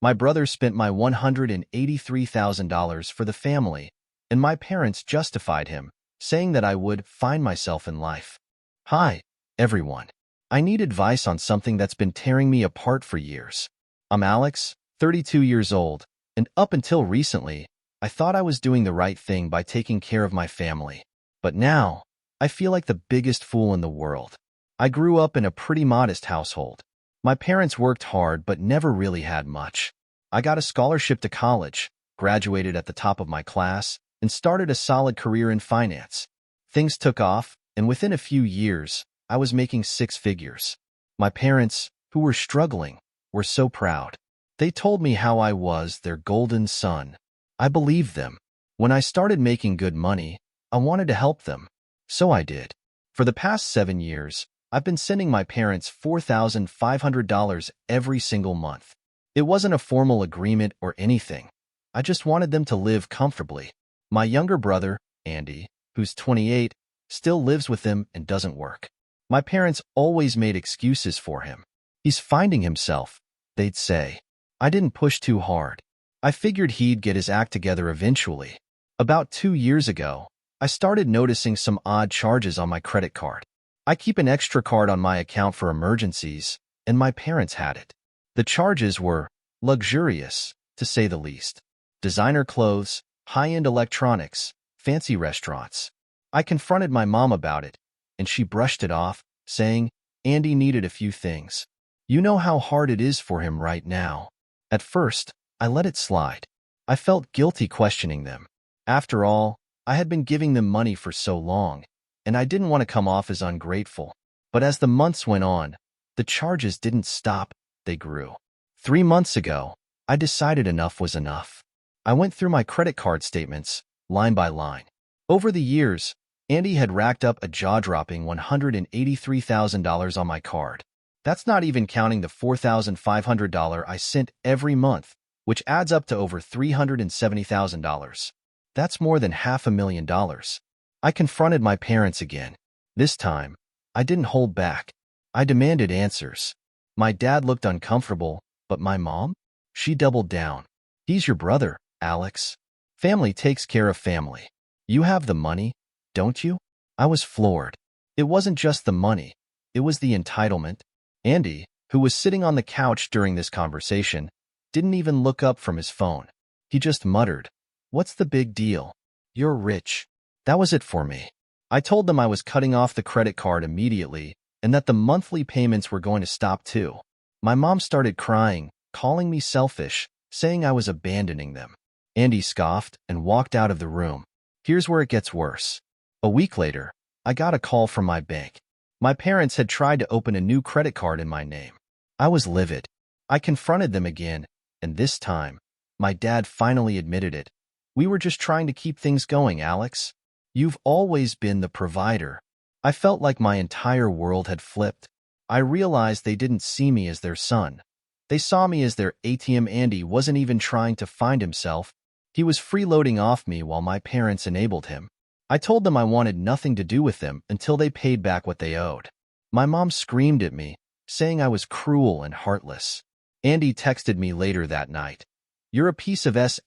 My brother spent my $183,000 for the family, and my parents justified him, saying that I would find myself in life. Hi, everyone. I need advice on something that's been tearing me apart for years. I'm Alex, 32 years old, and up until recently, I thought I was doing the right thing by taking care of my family. But now, I feel like the biggest fool in the world. I grew up in a pretty modest household. My parents worked hard but never really had much. I got a scholarship to college, graduated at the top of my class, and started a solid career in finance. Things took off, and within a few years, I was making six figures. My parents, who were struggling, were so proud. They told me how I was their golden son. I believed them. When I started making good money, I wanted to help them. So I did. For the past 7 years, I've been sending my parents $4,500 every single month. It wasn't a formal agreement or anything. I just wanted them to live comfortably. My younger brother, Andy, who's 28, still lives with them and doesn't work. My parents always made excuses for him. He's finding himself, they'd say. I didn't push too hard. I figured he'd get his act together eventually. About 2 years ago, I started noticing some odd charges on my credit card. I keep an extra card on my account for emergencies, and my parents had it. The charges were luxurious, to say the least. Designer clothes, high-end electronics, fancy restaurants. I confronted my mom about it, and she brushed it off, saying, Andy needed a few things. You know how hard it is for him right now. At first, I let it slide. I felt guilty questioning them. After all, I had been giving them money for so long, and I didn't want to come off as ungrateful. But as the months went on, the charges didn't stop, they grew. 3 months ago, I decided enough was enough. I went through my credit card statements, line by line. Over the years, Andy had racked up a jaw-dropping $183,000 on my card. That's not even counting the $4,500 I sent every month, which adds up to over $370,000. That's more than $500,000. I confronted my parents again. This time, I didn't hold back. I demanded answers. My dad looked uncomfortable, but my mom? She doubled down. He's your brother, Alex. Family takes care of family. You have the money, don't you? I was floored. It wasn't just the money. It was the entitlement. Andy, who was sitting on the couch during this conversation, didn't even look up from his phone. He just muttered, "What's the big deal? You're rich." That was it for me. I told them I was cutting off the credit card immediately and that the monthly payments were going to stop too. My mom started crying, calling me selfish, saying I was abandoning them. Andy scoffed and walked out of the room. Here's where it gets worse. A week later, I got a call from my bank. My parents had tried to open a new credit card in my name. I was livid. I confronted them again, and this time, my dad finally admitted it. We were just trying to keep things going, Alex. You've always been the provider. I felt like my entire world had flipped. I realized they didn't see me as their son. They saw me as their ATM. Andy wasn't even trying to find himself. He was freeloading off me while my parents enabled him. I told them I wanted nothing to do with them until they paid back what they owed. My mom screamed at me, saying I was cruel and heartless. Andy texted me later that night. You're a piece of S***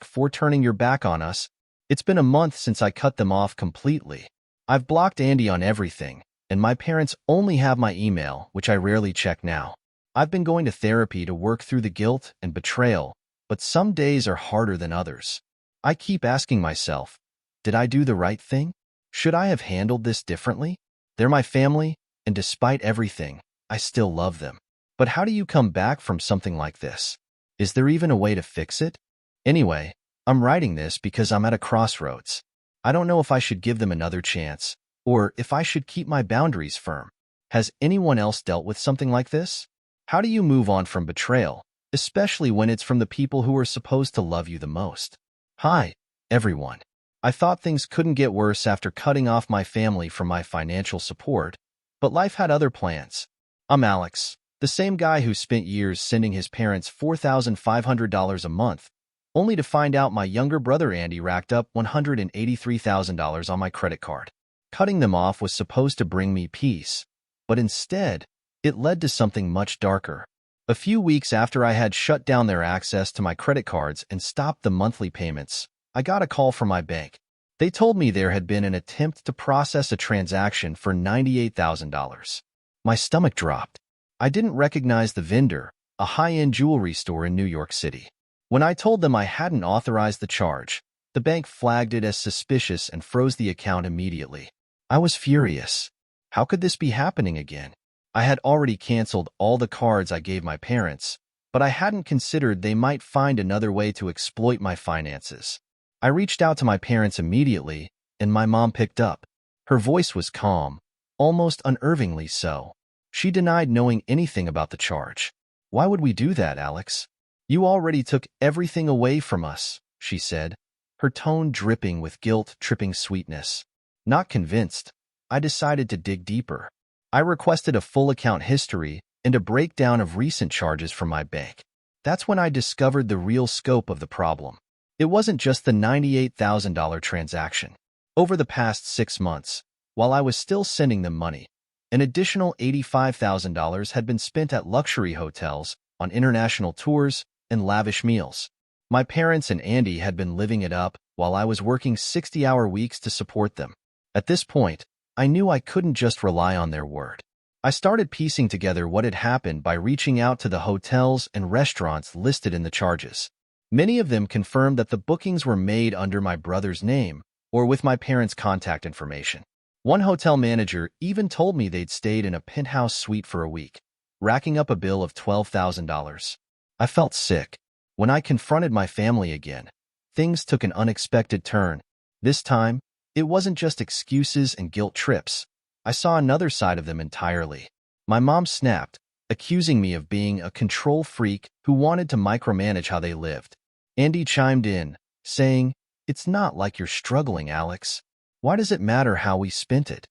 for turning your back on us. It's been a month since I cut them off completely. I've blocked Andy on everything, and my parents only have my email, which I rarely check now. I've been going to therapy to work through the guilt and betrayal, but some days are harder than others. I keep asking myself, did I do the right thing? Should I have handled this differently? They're my family, and despite everything, I still love them. But how do you come back from something like this? Is there even a way to fix it? Anyway, I'm writing this because I'm at a crossroads. I don't know if I should give them another chance, or if I should keep my boundaries firm. Has anyone else dealt with something like this? How do you move on from betrayal, especially when it's from the people who are supposed to love you the most? Hi, everyone. I thought things couldn't get worse after cutting off my family from my financial support, but life had other plans. I'm Alex, the same guy who spent years sending his parents $4,500 a month, only to find out my younger brother Andy racked up $183,000 on my credit card. Cutting them off was supposed to bring me peace, but instead, it led to something much darker. A few weeks after I had shut down their access to my credit cards and stopped the monthly payments, I got a call from my bank. They told me there had been an attempt to process a transaction for $98,000. My stomach dropped. I didn't recognize the vendor, a high-end jewelry store in New York City. When I told them I hadn't authorized the charge, the bank flagged it as suspicious and froze the account immediately. I was furious. How could this be happening again? I had already canceled all the cards I gave my parents, but I hadn't considered they might find another way to exploit my finances. I reached out to my parents immediately, and my mom picked up. Her voice was calm, almost unnervingly so. She denied knowing anything about the charge. "Why would we do that, Alex? You already took everything away from us," she said, her tone dripping with guilt-tripping sweetness. Not convinced, I decided to dig deeper. I requested a full account history and a breakdown of recent charges from my bank. That's when I discovered the real scope of the problem. It wasn't just the $98,000 transaction. Over the past 6 months, while I was still sending them money, an additional $85,000 had been spent at luxury hotels, on international tours, and lavish meals. My parents and Andy had been living it up while I was working 60-hour weeks to support them. At this point, I knew I couldn't just rely on their word. I started piecing together what had happened by reaching out to the hotels and restaurants listed in the charges. Many of them confirmed that the bookings were made under my brother's name or with my parents' contact information. One hotel manager even told me they'd stayed in a penthouse suite for a week, racking up a bill of $12,000. I felt sick. When I confronted my family again, things took an unexpected turn. This time, it wasn't just excuses and guilt trips. I saw another side of them entirely. My mom snapped, accusing me of being a control freak who wanted to micromanage how they lived. Andy chimed in, saying, "It's not like you're struggling, Alex. Why does it matter how we spent it?"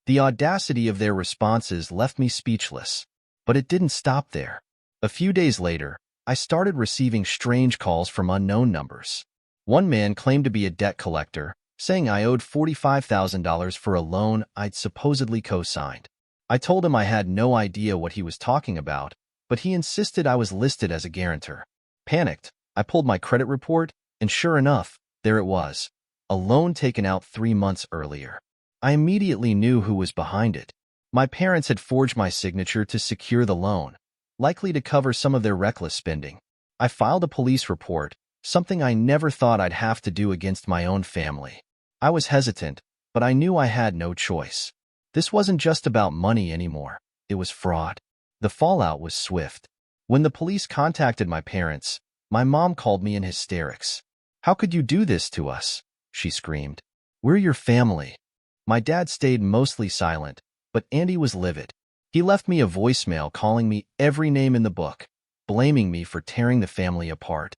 The audacity of their responses left me speechless. But it didn't stop there. A few days later, I started receiving strange calls from unknown numbers. One man claimed to be a debt collector, saying I owed $45,000 for a loan I'd supposedly co-signed. I told him I had no idea what he was talking about, but he insisted I was listed as a guarantor. Panicked, I pulled my credit report, and sure enough, there it was, a loan taken out 3 months earlier. I immediately knew who was behind it. My parents had forged my signature to secure the loan, likely to cover some of their reckless spending. I filed a police report, something I never thought I'd have to do against my own family. I was hesitant, but I knew I had no choice. This wasn't just about money anymore. It was fraud. The fallout was swift. When the police contacted my parents, my mom called me in hysterics. "How could you do this to us?" she screamed. "We're your family." My dad stayed mostly silent, but Andy was livid. He left me a voicemail calling me every name in the book, blaming me for tearing the family apart.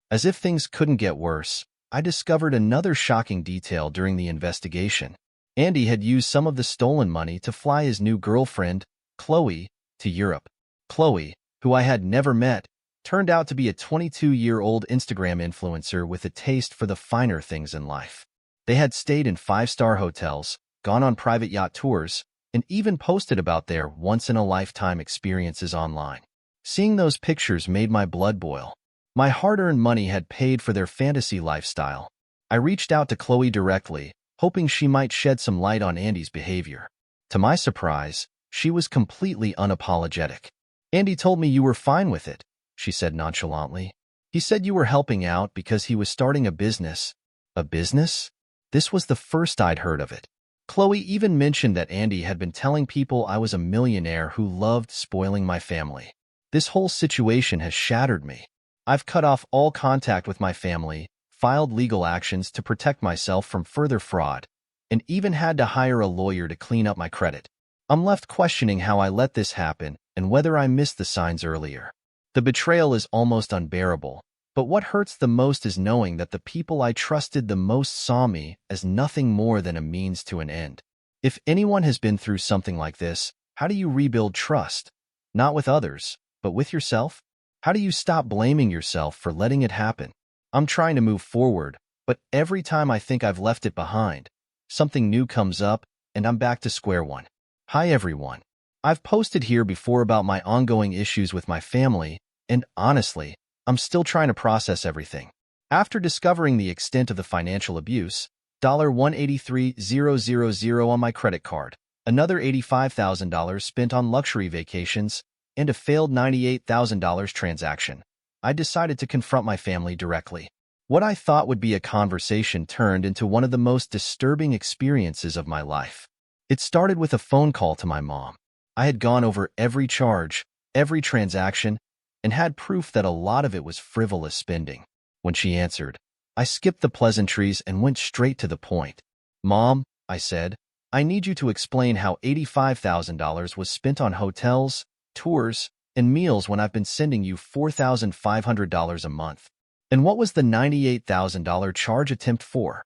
As if things couldn't get worse, I discovered another shocking detail during the investigation. Andy had used some of the stolen money to fly his new girlfriend, Chloe, to Europe. Chloe, who I had never met, turned out to be a 22-year-old Instagram influencer with a taste for the finer things in life. They had stayed in 5-star hotels, gone on private yacht tours, and even posted about their once-in-a-lifetime experiences online. Seeing those pictures made my blood boil. My hard-earned money had paid for their fantasy lifestyle. I reached out to Chloe directly, hoping she might shed some light on Andy's behavior. To my surprise, she was completely unapologetic. "Andy told me you were fine with it," she said nonchalantly. "He said you were helping out because he was starting a business." A business? This was the first I'd heard of it. Chloe even mentioned that Andy had been telling people I was a millionaire who loved spoiling my family. This whole situation has shattered me. I've cut off all contact with my family, filed legal actions to protect myself from further fraud, and even had to hire a lawyer to clean up my credit. I'm left questioning how I let this happen and whether I missed the signs earlier. The betrayal is almost unbearable, but what hurts the most is knowing that the people I trusted the most saw me as nothing more than a means to an end. If anyone has been through something like this, how do you rebuild trust? Not with others, but with yourself? How do you stop blaming yourself for letting it happen? I'm trying to move forward, but every time I think I've left it behind, something new comes up and I'm back to square one. Hi everyone. I've posted here before about my ongoing issues with my family, and honestly, I'm still trying to process everything. After discovering the extent of the financial abuse, $183,000 on my credit card, another $85,000 spent on luxury vacations, and a failed $98,000 transaction, I decided to confront my family directly. What I thought would be a conversation turned into one of the most disturbing experiences of my life. It started with a phone call to my mom. I had gone over every charge, every transaction, and had proof that a lot of it was frivolous spending. When she answered, I skipped the pleasantries and went straight to the point. Mom, I said, I need you to explain how $85,000 was spent on hotels, tours, and meals when I've been sending you $4,500 a month. And what was the $98,000 charge attempt for?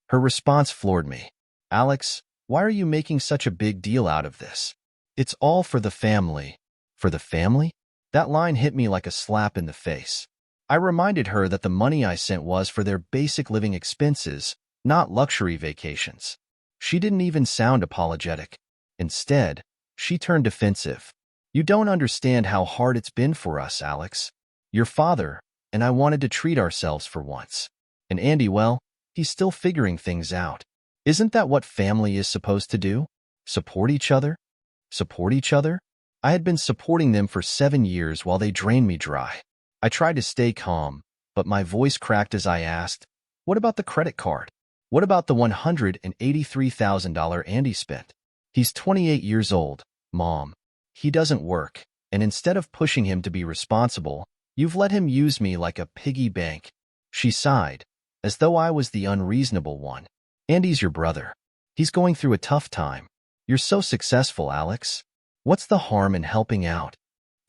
Her response floored me. Alex, why are you making such a big deal out of this? It's all for the family. For the family? That line hit me like a slap in the face. I reminded her that the money I sent was for their basic living expenses, not luxury vacations. She didn't even sound apologetic. Instead, she turned defensive. You don't understand how hard it's been for us, Alex. Your father and I wanted to treat ourselves for once. And Andy, well, he's still figuring things out. Isn't that what family is supposed to do? Support each other? Support each other? I had been supporting them for 7 years while they drained me dry. I tried to stay calm, but my voice cracked as I asked, what about the credit card? What about the $183,000 Andy spent? He's 28 years old, Mom. He doesn't work, and instead of pushing him to be responsible, you've let him use me like a piggy bank. She sighed, as though I was the unreasonable one. Andy's your brother. He's going through a tough time. You're so successful, Alex. What's the harm in helping out?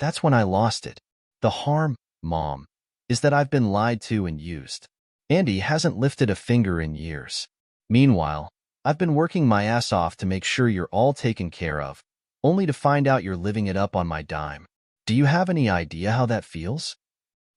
That's when I lost it. The harm, Mom, is that I've been lied to and used. Andy hasn't lifted a finger in years. Meanwhile, I've been working my ass off to make sure you're all taken care of, only to find out you're living it up on my dime. Do you have any idea how that feels?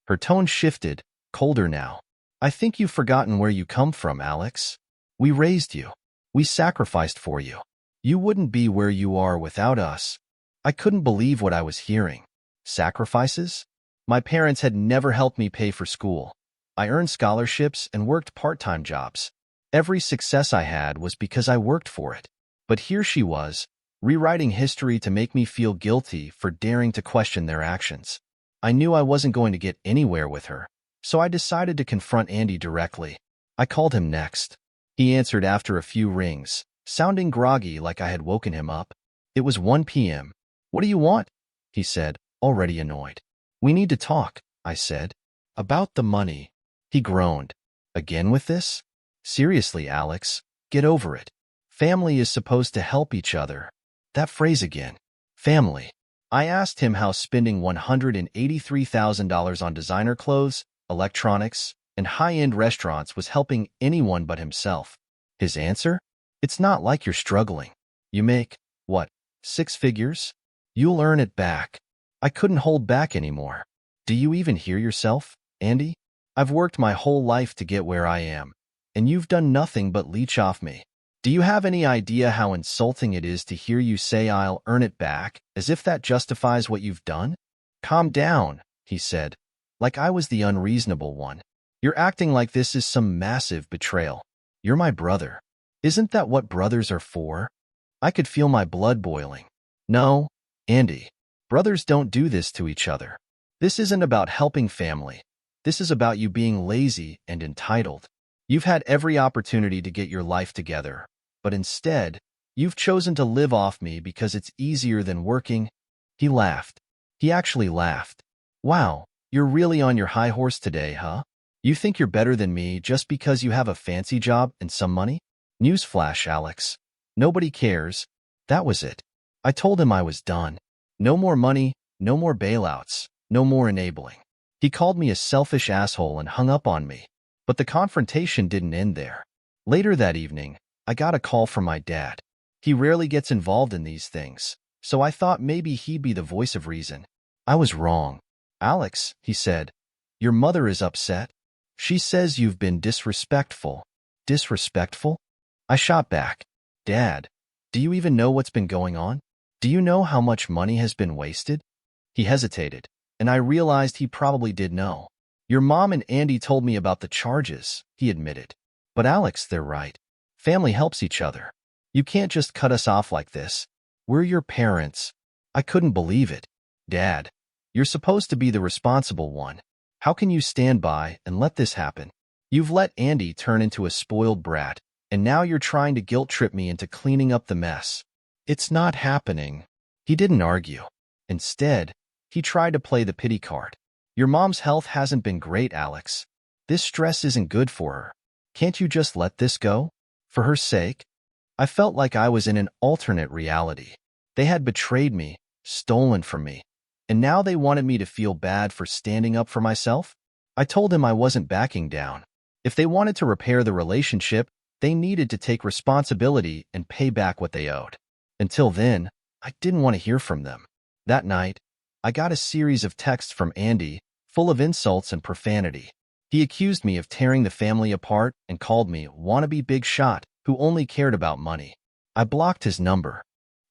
Her tone shifted, colder now. I think you've forgotten where you come from, Alex. We raised you. We sacrificed for you. You wouldn't be where you are without us. I couldn't believe what I was hearing. Sacrifices? My parents had never helped me pay for school. I earned scholarships and worked part-time jobs. Every success I had was because I worked for it. But here she was, rewriting history to make me feel guilty for daring to question their actions. I knew I wasn't going to get anywhere with her, so I decided to confront Andy directly. I called him next. He answered after a few rings, sounding groggy like I had woken him up. It was 1 p.m. What do you want? He said, already annoyed. We need to talk, I said. About the money. He groaned. Again with this? Seriously, Alex, get over it. Family is supposed to help each other. That phrase again. Family. I asked him how spending $183,000 on designer clothes, electronics, and high-end restaurants was helping anyone but himself. His answer? It's not like you're struggling. You make, what, 6 figures? You'll earn it back. I couldn't hold back anymore. Do you even hear yourself, Andy? I've worked my whole life to get where I am, and you've done nothing but leech off me. Do you have any idea how insulting it is to hear you say I'll earn it back, as if that justifies what you've done? Calm down, he said, like I was the unreasonable one. You're acting like this is some massive betrayal. You're my brother. Isn't that what brothers are for? I could feel my blood boiling. No, Andy, brothers don't do this to each other. This isn't about helping family. This is about you being lazy and entitled. You've had every opportunity to get your life together, but instead, you've chosen to live off me because it's easier than working. He laughed. He actually laughed. Wow, you're really on your high horse today, huh? You think you're better than me just because you have a fancy job and some money? Newsflash, Alex. Nobody cares. That was it. I told him I was done. No more money, no more bailouts, no more enabling. He called me a selfish asshole and hung up on me. But the confrontation didn't end there. Later that evening, I got a call from my dad. He rarely gets involved in these things, so I thought maybe he'd be the voice of reason. I was wrong. Alex, he said, your mother is upset. She says you've been disrespectful. Disrespectful? I shot back. Dad, do you even know what's been going on? Do you know how much money has been wasted? He hesitated, and I realized he probably did know. Your mom and Andy told me about the charges, he admitted. But Alex, they're right. Family helps each other. You can't just cut us off like this. We're your parents. I couldn't believe it. Dad, you're supposed to be the responsible one. How can you stand by and let this happen? You've let Andy turn into a spoiled brat, and now you're trying to guilt-trip me into cleaning up the mess. It's not happening. He didn't argue. Instead, he tried to play the pity card. Your mom's health hasn't been great, Alex. This stress isn't good for her. Can't you just let this go? For her sake? I felt like I was in an alternate reality. They had betrayed me, stolen from me, and now they wanted me to feel bad for standing up for myself? I told him I wasn't backing down. If they wanted to repair the relationship, they needed to take responsibility and pay back what they owed. Until then, I didn't want to hear from them. That night, I got a series of texts from Andy, full of insults and profanity. He accused me of tearing the family apart and called me a wannabe big shot who only cared about money. I blocked his number.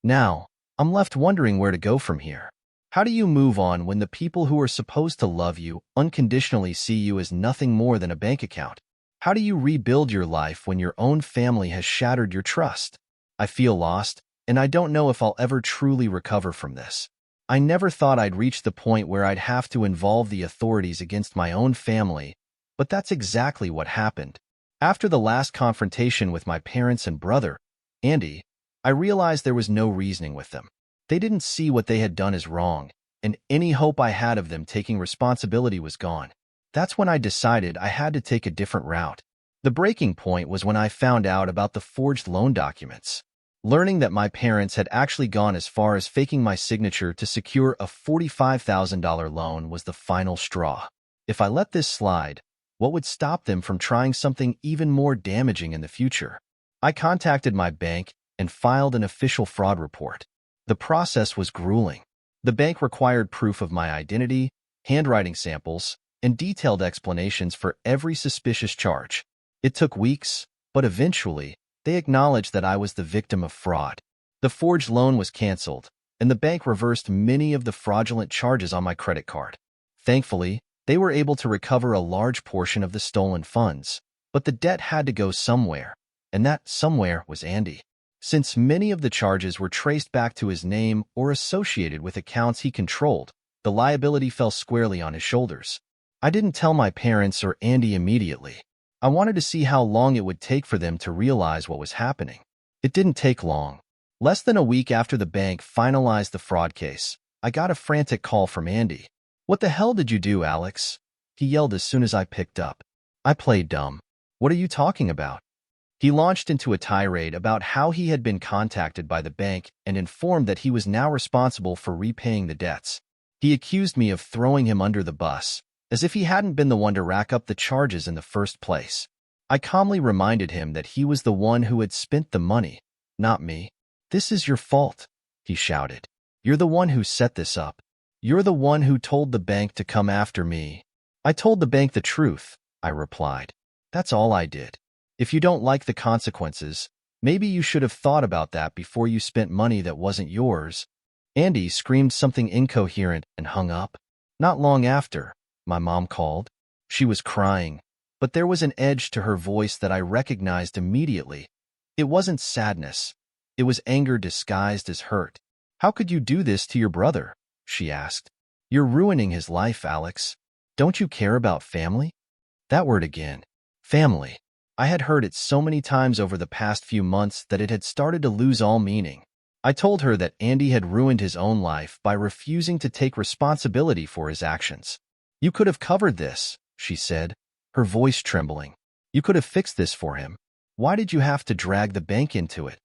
Now, I'm left wondering where to go from here. How do you move on when the people who are supposed to love you unconditionally see you as nothing more than a bank account? How do you rebuild your life when your own family has shattered your trust? I feel lost, and I don't know if I'll ever truly recover from this. I never thought I'd reach the point where I'd have to involve the authorities against my own family, but that's exactly what happened. After the last confrontation with my parents and brother, Andy, I realized there was no reasoning with them. They didn't see what they had done as wrong, and any hope I had of them taking responsibility was gone. That's when I decided I had to take a different route. The breaking point was when I found out about the forged loan documents. Learning that my parents had actually gone as far as faking my signature to secure a $45,000 loan was the final straw. If I let this slide, what would stop them from trying something even more damaging in the future? I contacted my bank and filed an official fraud report. The process was grueling. The bank required proof of my identity, handwriting samples, and detailed explanations for every suspicious charge. It took weeks, but eventually, they acknowledged that I was the victim of fraud. The forged loan was canceled, and the bank reversed many of the fraudulent charges on my credit card. Thankfully, they were able to recover a large portion of the stolen funds, but the debt had to go somewhere, and that somewhere was Andy. Since many of the charges were traced back to his name or associated with accounts he controlled, the liability fell squarely on his shoulders. I didn't tell my parents or Andy immediately. I wanted to see how long it would take for them to realize what was happening. It didn't take long. Less than a week after the bank finalized the fraud case, I got a frantic call from Andy. "What the hell did you do, Alex?" he yelled as soon as I picked up. I played dumb. "What are you talking about?" He launched into a tirade about how he had been contacted by the bank and informed that he was now responsible for repaying the debts. He accused me of throwing him under the bus, as if he hadn't been the one to rack up the charges in the first place. I calmly reminded him that he was the one who had spent the money, not me. "This is your fault," he shouted. "You're the one who set this up. You're the one who told the bank to come after me." "I told the bank the truth," I replied. "That's all I did. If you don't like the consequences, maybe you should have thought about that before you spent money that wasn't yours." Andy screamed something incoherent and hung up. Not long after, my mom called. She was crying, but there was an edge to her voice that I recognized immediately. It wasn't sadness. It was anger disguised as hurt. "How could you do this to your brother?" she asked. "You're ruining his life, Alex. Don't you care about family?" That word again. Family. I had heard it so many times over the past few months that it had started to lose all meaning. I told her that Andy had ruined his own life by refusing to take responsibility for his actions. "You could have covered this," she said, her voice trembling. "You could have fixed this for him. Why did you have to drag the bank into it?"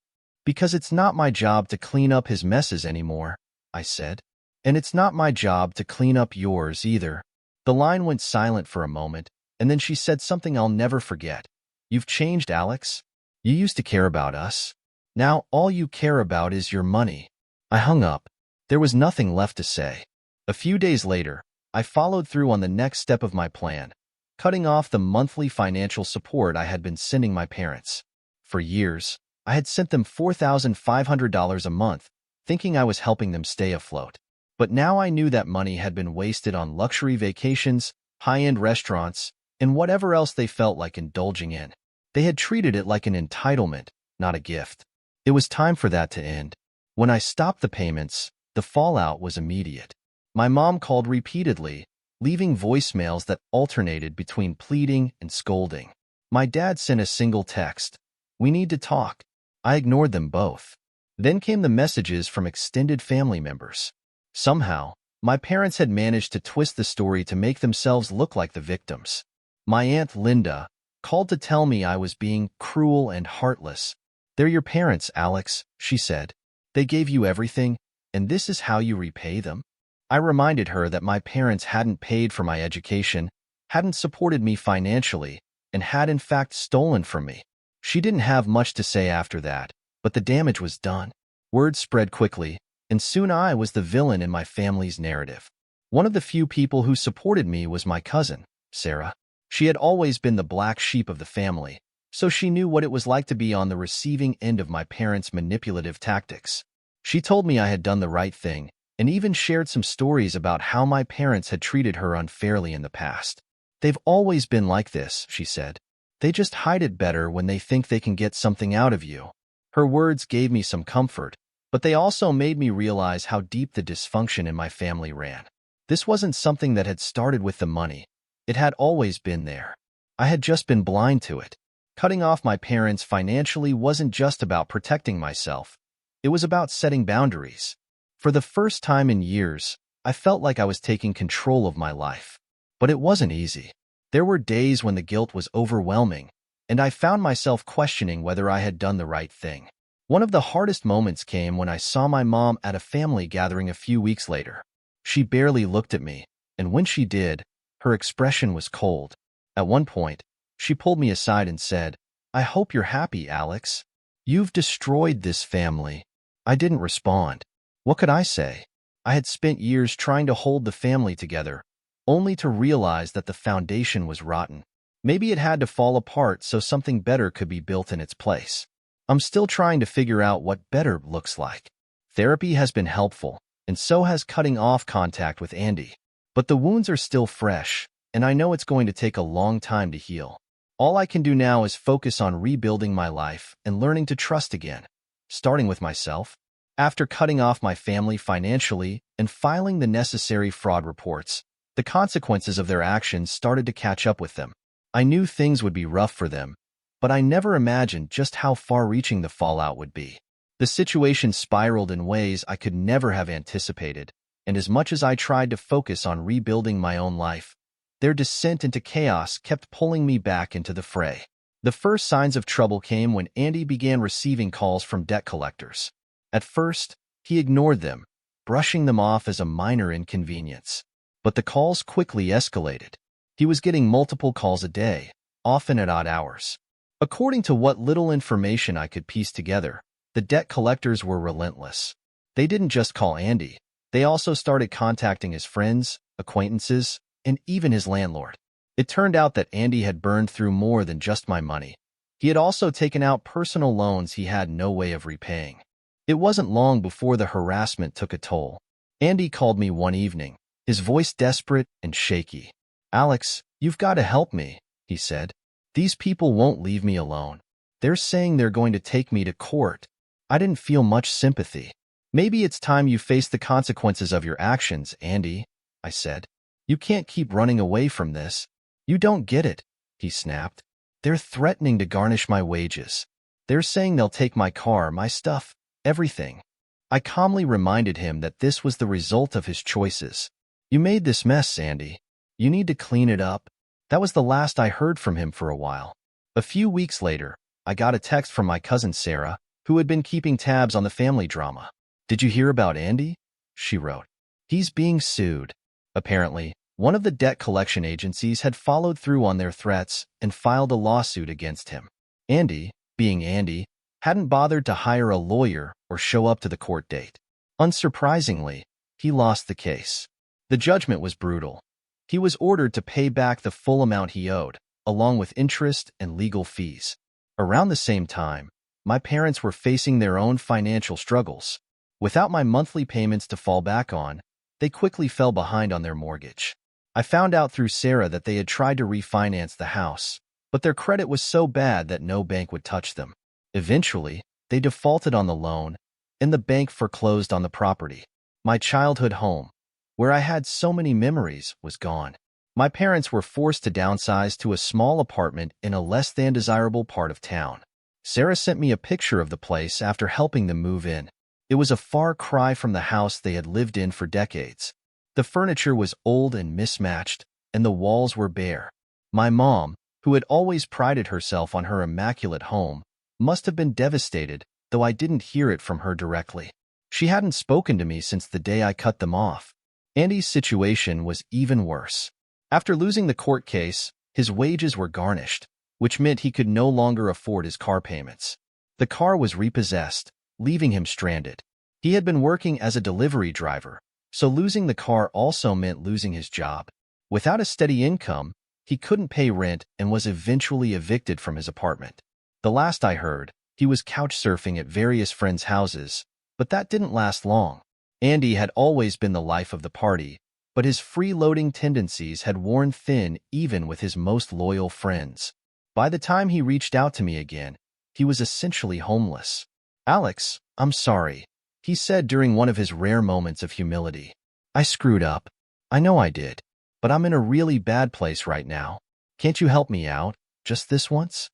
"Because it's not my job to clean up his messes anymore," I said. "And it's not my job to clean up yours either." The line went silent for a moment, and then she said something I'll never forget. "You've changed, Alex. You used to care about us. Now all you care about is your money." I hung up. There was nothing left to say. A few days later, I followed through on the next step of my plan, cutting off the monthly financial support I had been sending my parents. For years, I had sent them $4,500 a month, thinking I was helping them stay afloat. But now I knew that money had been wasted on luxury vacations, high-end restaurants, and whatever else they felt like indulging in. They had treated it like an entitlement, not a gift. It was time for that to end. When I stopped the payments, the fallout was immediate. My mom called repeatedly, leaving voicemails that alternated between pleading and scolding. My dad sent a single text, "We need to talk." I ignored them both. Then came the messages from extended family members. Somehow, my parents had managed to twist the story to make themselves look like the victims. My Aunt Linda called to tell me I was being cruel and heartless. "They're your parents, Alex," she said. "They gave you everything, and this is how you repay them?" I reminded her that my parents hadn't paid for my education, hadn't supported me financially, and had in fact stolen from me. She didn't have much to say after that, but the damage was done. Word spread quickly, and soon I was the villain in my family's narrative. One of the few people who supported me was my cousin, Sarah. She had always been the black sheep of the family, so she knew what it was like to be on the receiving end of my parents' manipulative tactics. She told me I had done the right thing, and even shared some stories about how my parents had treated her unfairly in the past. "They've always been like this," she said. "They just hide it better when they think they can get something out of you." Her words gave me some comfort, but they also made me realize how deep the dysfunction in my family ran. This wasn't something that had started with the money. It had always been there. I had just been blind to it. Cutting off my parents financially wasn't just about protecting myself. It was about setting boundaries. For the first time in years, I felt like I was taking control of my life. But it wasn't easy. There were days when the guilt was overwhelming, and I found myself questioning whether I had done the right thing. One of the hardest moments came when I saw my mom at a family gathering a few weeks later. She barely looked at me, and when she did, her expression was cold. At one point, she pulled me aside and said, "I hope you're happy, Alex. You've destroyed this family." I didn't respond. What could I say? I had spent years trying to hold the family together, only to realize that the foundation was rotten. Maybe it had to fall apart so something better could be built in its place. I'm still trying to figure out what better looks like. Therapy has been helpful, and so has cutting off contact with Andy. But the wounds are still fresh, and I know it's going to take a long time to heal. All I can do now is focus on rebuilding my life and learning to trust again, starting with myself. After cutting off my family financially and filing the necessary fraud reports, the consequences of their actions started to catch up with them. I knew things would be rough for them, but I never imagined just how far-reaching the fallout would be. The situation spiraled in ways I could never have anticipated, and as much as I tried to focus on rebuilding my own life, their descent into chaos kept pulling me back into the fray. The first signs of trouble came when Andy began receiving calls from debt collectors. At first, he ignored them, brushing them off as a minor inconvenience. But the calls quickly escalated. He was getting multiple calls a day, often at odd hours. According to what little information I could piece together, the debt collectors were relentless. They didn't just call Andy. They also started contacting his friends, acquaintances, and even his landlord. It turned out that Andy had burned through more than just my money. He had also taken out personal loans he had no way of repaying. It wasn't long before the harassment took a toll. Andy called me one evening, his voice desperate and shaky. "Alex, you've got to help me," he said. "These people won't leave me alone. They're saying they're going to take me to court." I didn't feel much sympathy. "Maybe it's time you face the consequences of your actions, Andy," I said. "You can't keep running away from this." "You don't get it," he snapped. "They're threatening to garnish my wages. They're saying they'll take my car, my stuff, everything." I calmly reminded him that this was the result of his choices. "You made this mess, Andy. You need to clean it up." That was the last I heard from him for a while. A few weeks later, I got a text from my cousin Sarah, who had been keeping tabs on the family drama. "Did you hear about Andy?" she wrote. "He's being sued." Apparently, one of the debt collection agencies had followed through on their threats and filed a lawsuit against him. Andy, being Andy, hadn't bothered to hire a lawyer or show up to the court date. Unsurprisingly, he lost the case. The judgment was brutal. He was ordered to pay back the full amount he owed, along with interest and legal fees. Around the same time, my parents were facing their own financial struggles. Without my monthly payments to fall back on, they quickly fell behind on their mortgage. I found out through Sarah that they had tried to refinance the house, but their credit was so bad that no bank would touch them. Eventually, they defaulted on the loan, and the bank foreclosed on the property. My childhood home, where I had so many memories, was gone. My parents were forced to downsize to a small apartment in a less-than-desirable part of town. Sarah sent me a picture of the place after helping them move in. It was a far cry from the house they had lived in for decades. The furniture was old and mismatched, and the walls were bare. My mom, who had always prided herself on her immaculate home, must have been devastated, though I didn't hear it from her directly. She hadn't spoken to me since the day I cut them off. Andy's situation was even worse. After losing the court case, his wages were garnished, which meant he could no longer afford his car payments. The car was repossessed, leaving him stranded. He had been working as a delivery driver, so losing the car also meant losing his job. Without a steady income, he couldn't pay rent and was eventually evicted from his apartment. The last I heard, he was couch surfing at various friends' houses, but that didn't last long. Andy had always been the life of the party, but his freeloading tendencies had worn thin even with his most loyal friends. By the time he reached out to me again, he was essentially homeless. "Alex, I'm sorry," he said during one of his rare moments of humility. "I screwed up. I know I did. But I'm in a really bad place right now. Can't you help me out, just this once?"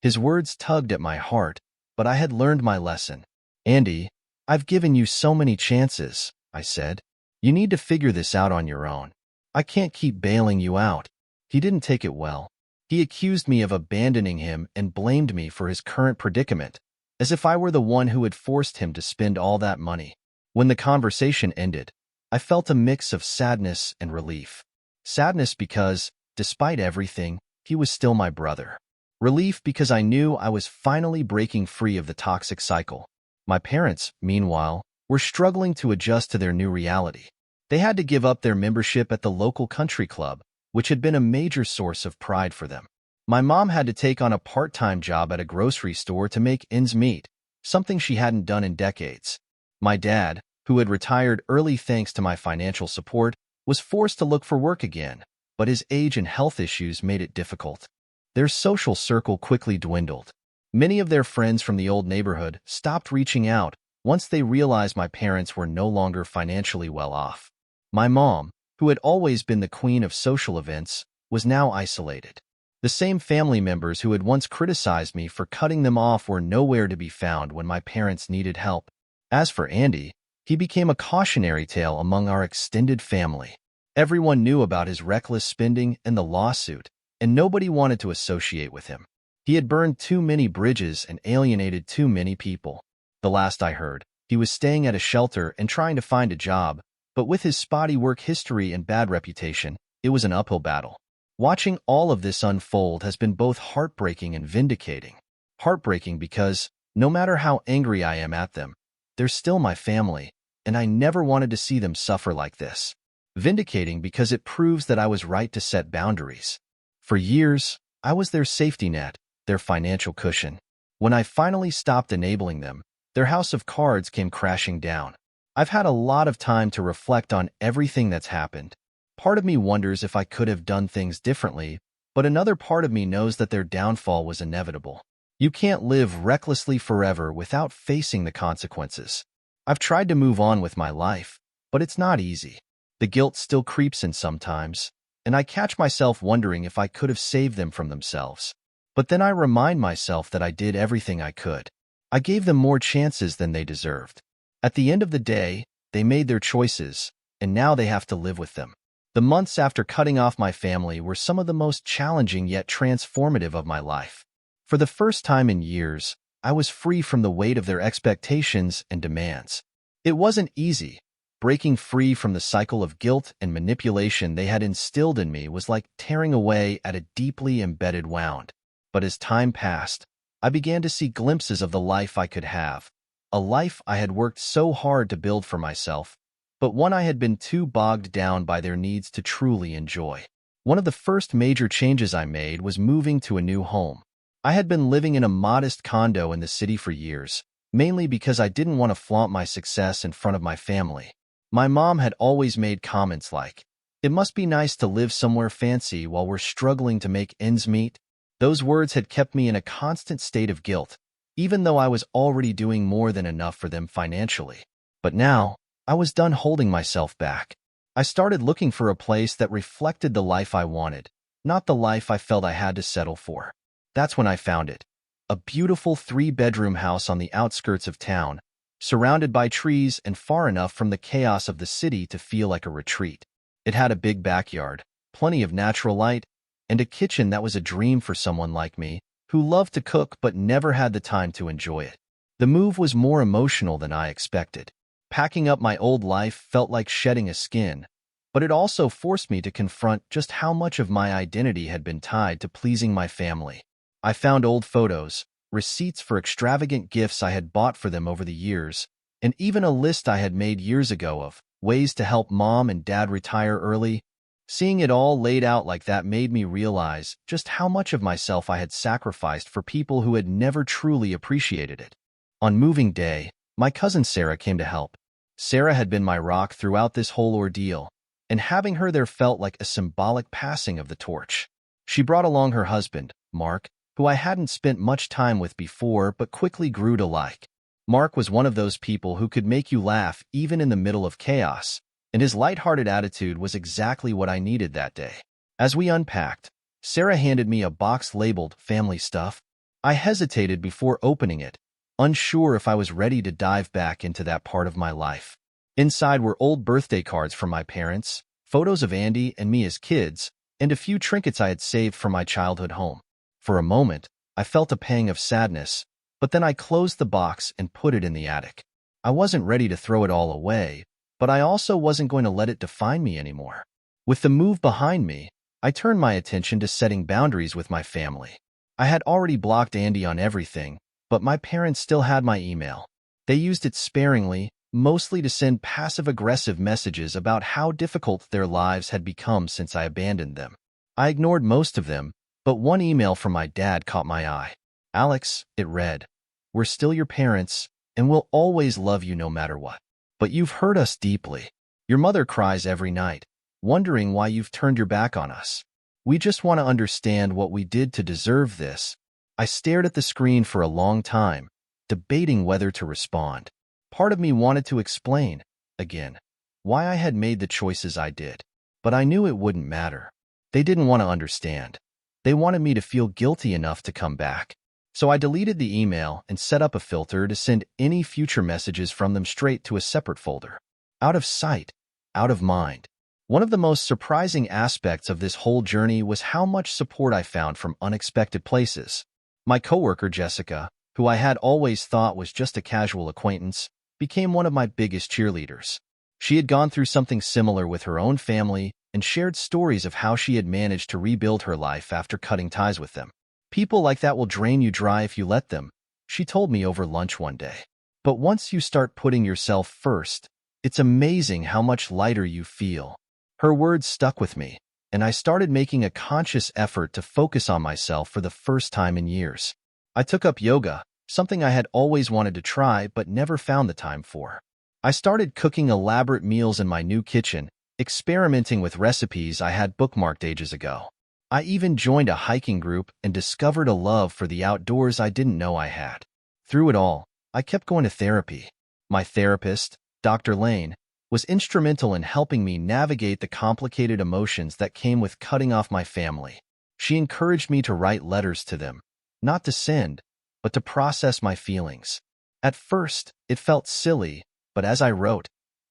His words tugged at my heart, but I had learned my lesson. "Andy, I've given you so many chances," I said. "You need to figure this out on your own. I can't keep bailing you out." He didn't take it well. He accused me of abandoning him and blamed me for his current predicament, as if I were the one who had forced him to spend all that money. When the conversation ended, I felt a mix of sadness and relief. Sadness because, despite everything, he was still my brother. Relief because I knew I was finally breaking free of the toxic cycle. My parents, meanwhile, were struggling to adjust to their new reality. They had to give up their membership at the local country club, which had been a major source of pride for them. My mom had to take on a part-time job at a grocery store to make ends meet, something she hadn't done in decades. My dad, who had retired early thanks to my financial support, was forced to look for work again, but his age and health issues made it difficult. Their social circle quickly dwindled. Many of their friends from the old neighborhood stopped reaching out once they realized my parents were no longer financially well off. My mom, who had always been the queen of social events, was now isolated. The same family members who had once criticized me for cutting them off were nowhere to be found when my parents needed help. As for Andy, he became a cautionary tale among our extended family. Everyone knew about his reckless spending and the lawsuit, and nobody wanted to associate with him. He had burned too many bridges and alienated too many people. The last I heard, he was staying at a shelter and trying to find a job, but with his spotty work history and bad reputation, it was an uphill battle. Watching all of this unfold has been both heartbreaking and vindicating. Heartbreaking because, no matter how angry I am at them, they're still my family, and I never wanted to see them suffer like this. Vindicating because it proves that I was right to set boundaries. For years, I was their safety net, their financial cushion. When I finally stopped enabling them, their house of cards came crashing down. I've had a lot of time to reflect on everything that's happened. Part of me wonders if I could have done things differently, but another part of me knows that their downfall was inevitable. You can't live recklessly forever without facing the consequences. I've tried to move on with my life, but it's not easy. The guilt still creeps in sometimes, and I catch myself wondering if I could have saved them from themselves. But then I remind myself that I did everything I could. I gave them more chances than they deserved. At the end of the day, they made their choices, and now they have to live with them. The months after cutting off my family were some of the most challenging yet transformative of my life. For the first time in years, I was free from the weight of their expectations and demands. It wasn't easy. Breaking free from the cycle of guilt and manipulation they had instilled in me was like tearing away at a deeply embedded wound. But as time passed, I began to see glimpses of the life I could have, a life I had worked so hard to build for myself, but one I had been too bogged down by their needs to truly enjoy. One of the first major changes I made was moving to a new home. I had been living in a modest condo in the city for years, mainly because I didn't want to flaunt my success in front of my family. My mom had always made comments like, "It must be nice to live somewhere fancy while we're struggling to make ends meet." Those words had kept me in a constant state of guilt, even though I was already doing more than enough for them financially. But now, I was done holding myself back. I started looking for a place that reflected the life I wanted, not the life I felt I had to settle for. That's when I found it. A beautiful 3-bedroom house on the outskirts of town, surrounded by trees and far enough from the chaos of the city to feel like a retreat. It had a big backyard, plenty of natural light, and a kitchen that was a dream for someone like me, who loved to cook but never had the time to enjoy it. The move was more emotional than I expected. Packing up my old life felt like shedding a skin, but it also forced me to confront just how much of my identity had been tied to pleasing my family. I found old photos, receipts for extravagant gifts I had bought for them over the years, and even a list I had made years ago of ways to help mom and dad retire early. Seeing it all laid out like that made me realize just how much of myself I had sacrificed for people who had never truly appreciated it. On moving day, my cousin Sarah came to help. Sarah had been my rock throughout this whole ordeal, and having her there felt like a symbolic passing of the torch. She brought along her husband, Mark, who I hadn't spent much time with before but quickly grew to like. Mark was one of those people who could make you laugh even in the middle of chaos, and his lighthearted attitude was exactly what I needed that day. As we unpacked, Sarah handed me a box labeled "Family Stuff." I hesitated before opening it, unsure if I was ready to dive back into that part of my life. Inside were old birthday cards from my parents, photos of Andy and me as kids, and a few trinkets I had saved from my childhood home. For a moment, I felt a pang of sadness, but then I closed the box and put it in the attic. I wasn't ready to throw it all away, but I also wasn't going to let it define me anymore. With the move behind me, I turned my attention to setting boundaries with my family. I had already blocked Andy on everything, but my parents still had my email. They used it sparingly, mostly to send passive-aggressive messages about how difficult their lives had become since I abandoned them. I ignored most of them, but one email from my dad caught my eye. "Alex," it read, "we're still your parents, and we'll always love you no matter what. But you've hurt us deeply. Your mother cries every night, wondering why you've turned your back on us. We just want to understand what we did to deserve this." I stared at the screen for a long time, debating whether to respond. Part of me wanted to explain, again, why I had made the choices I did, but I knew it wouldn't matter. They didn't want to understand. They wanted me to feel guilty enough to come back. So I deleted the email and set up a filter to send any future messages from them straight to a separate folder. Out of sight, out of mind. One of the most surprising aspects of this whole journey was how much support I found from unexpected places. My coworker Jessica, who I had always thought was just a casual acquaintance, became one of my biggest cheerleaders. She had gone through something similar with her own family and shared stories of how she had managed to rebuild her life after cutting ties with them. "People like that will drain you dry if you let them," she told me over lunch one day. "But once you start putting yourself first, it's amazing how much lighter you feel." Her words stuck with me, and I started making a conscious effort to focus on myself for the first time in years. I took up yoga, something I had always wanted to try but never found the time for. I started cooking elaborate meals in my new kitchen, experimenting with recipes I had bookmarked ages ago. I even joined a hiking group and discovered a love for the outdoors I didn't know I had. Through it all, I kept going to therapy. My therapist, Dr. Lane, was instrumental in helping me navigate the complicated emotions that came with cutting off my family. She encouraged me to write letters to them, not to send, but to process my feelings. At first, it felt silly, but as I wrote,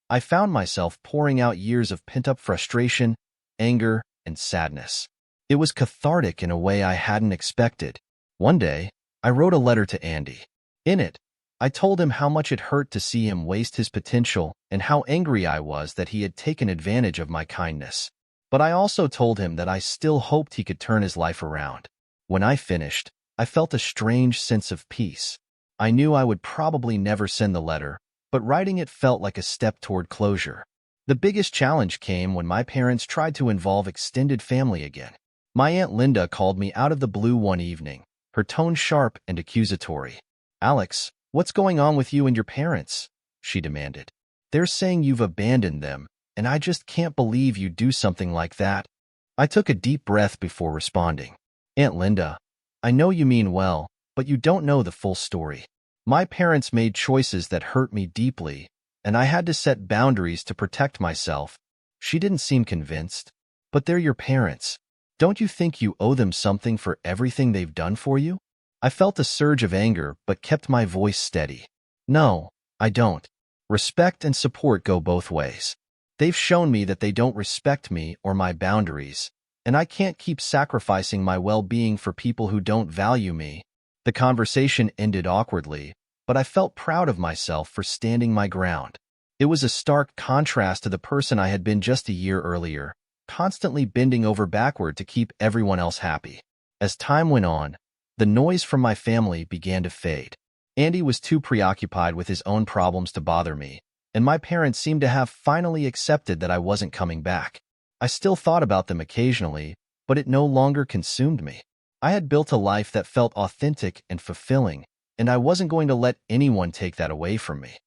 I found myself pouring out years of pent-up frustration, anger, and sadness. It was cathartic in a way I hadn't expected. One day, I wrote a letter to Andy. In it, I told him how much it hurt to see him waste his potential and how angry I was that he had taken advantage of my kindness. But I also told him that I still hoped he could turn his life around. When I finished, I felt a strange sense of peace. I knew I would probably never send the letter, but writing it felt like a step toward closure. The biggest challenge came when my parents tried to involve extended family again. My Aunt Linda called me out of the blue one evening, her tone sharp and accusatory. "Alex, What's going on with you and your parents? She demanded. They're saying you've abandoned them, and I just can't believe you do something like that. I took a deep breath before responding. Aunt Linda, I know you mean well, but you don't know the full story. My parents made choices that hurt me deeply, and I had to set boundaries to protect myself. She didn't seem convinced. But they're your parents. Don't you think you owe them something for everything they've done for you? I felt a surge of anger but kept my voice steady. No, I don't. Respect and support go both ways. They've shown me that they don't respect me or my boundaries, and I can't keep sacrificing my well-being for people who don't value me. The conversation ended awkwardly, but I felt proud of myself for standing my ground. It was a stark contrast to the person I had been just a year earlier, constantly bending over backward to keep everyone else happy. As time went on, the noise from my family began to fade. Andy was too preoccupied with his own problems to bother me, and my parents seemed to have finally accepted that I wasn't coming back. I still thought about them occasionally, but it no longer consumed me. I had built a life that felt authentic and fulfilling, and I wasn't going to let anyone take that away from me.